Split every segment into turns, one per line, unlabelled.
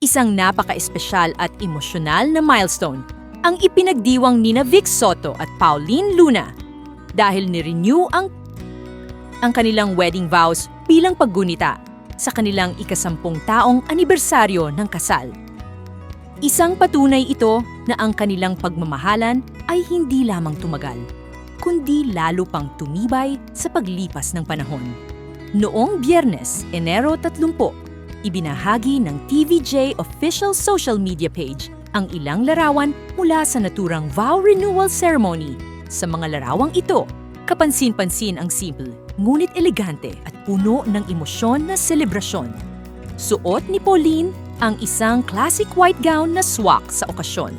Isang napaka-espesyal at emosyonal na milestone ang ipinagdiwang nina Vic Soto at Pauline Luna dahil ni-renew ang kanilang wedding vows bilang paggunita sa kanilang ika-10 taong anibersaryo ng kasal. Isang patunay ito na ang kanilang pagmamahalan ay hindi lamang tumagal, kundi lalo pang tumibay sa paglipas ng panahon. Noong Biyernes, Enero 30, ibinahagi ng TVJ official social media page ang ilang larawan mula sa naturang vow renewal ceremony. Sa mga larawang ito, kapansin-pansin ang simple, ngunit elegante at puno ng emosyon na selebrasyon. Suot ni Pauline ang isang classic white gown na swak sa okasyon.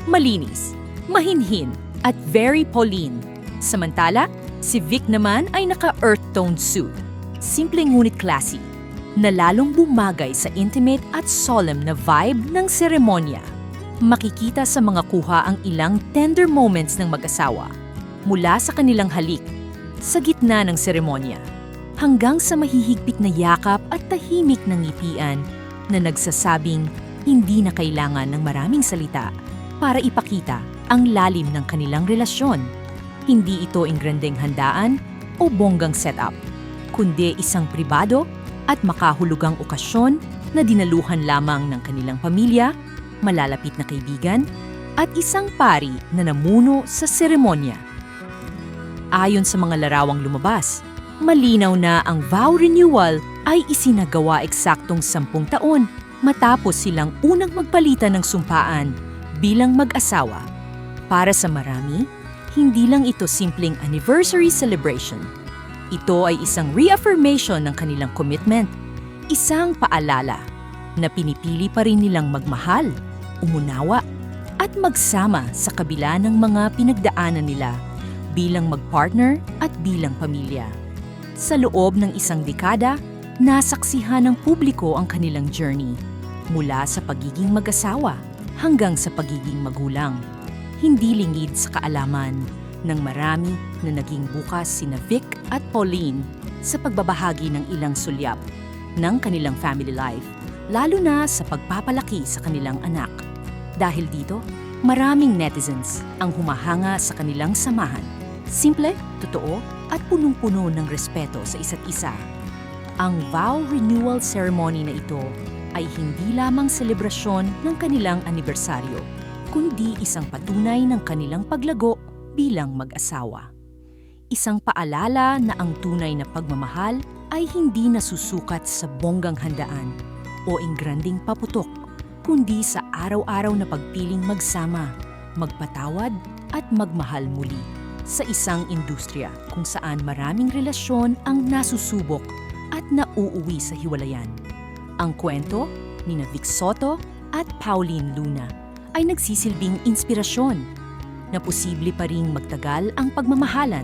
Malinis, mahinhin, at very Pauline. Samantala, si Vic naman ay naka-earth tone suit. Simple ngunit classy, na lalong bumagay sa intimate at solemn na vibe ng seremonya. Makikita sa mga kuha ang ilang tender moments ng mag-asawa, mula sa kanilang halik, sa gitna ng seremonya, hanggang sa mahihigpit na yakap at tahimik na ngipian na nagsasabing hindi na kailangan ng maraming salita para ipakita ang lalim ng kanilang relasyon. Hindi ito ingrandeng handaan o bonggang setup, kundi isang pribado at makahulugang okasyon na dinaluhan lamang ng kanilang pamilya, malalapit na kaibigan, at isang pari na namuno sa seremonya. Ayon sa mga larawang lumabas, malinaw na ang vow renewal ay isinagawa eksaktong 10 taon matapos silang unang magpalitan ng sumpaan bilang mag-asawa. Para sa marami, hindi lang ito simpleng anniversary celebration. Ito ay isang reaffirmation ng kanilang commitment, isang paalala na pinipili pa rin nilang magmahal, umunawa, at magsama sa kabila ng mga pinagdaanan nila bilang magpartner at bilang pamilya. Sa loob ng isang dekada, nasaksihan ng publiko ang kanilang journey, mula sa pagiging mag-asawa hanggang sa pagiging magulang. Hindi lingid sa kaalaman ng marami na naging bukas sina Vic at Pauline sa pagbabahagi ng ilang sulyap ng kanilang family life, lalo na sa pagpapalaki sa kanilang anak. Dahil dito, maraming netizens ang humahanga sa kanilang samahan. Simple, totoo, at punong-puno ng respeto sa isa't isa. Ang vow renewal ceremony na ito ay hindi lamang selebrasyon ng kanilang anibersaryo, kundi isang patunay ng kanilang paglago bilang mag-asawa. Isang paalala na ang tunay na pagmamahal ay hindi nasusukat sa bonggang handaan o ingranding paputok, kundi sa araw-araw na pagpiling magsama, magpatawad at magmahal muli sa isang industriya kung saan maraming relasyon ang nasusubok at nauuwi sa hiwalayan. Ang kwento ni Vic Soto at Pauline Luna ay nagsisilbing inspirasyon na posible pa ring magtagal ang pagmamahalan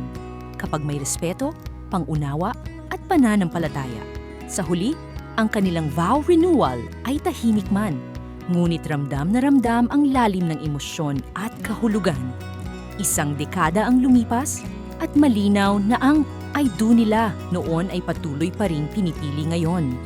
kapag may respeto, pangunawa at pananampalataya. Sa huli, ang kanilang vow renewal ay tahimik man, ngunit ramdam na ramdam ang lalim ng emosyon at kahulugan. Isang dekada ang lumipas at malinaw na ang I do nila noon ay patuloy pa ring pinipili ngayon.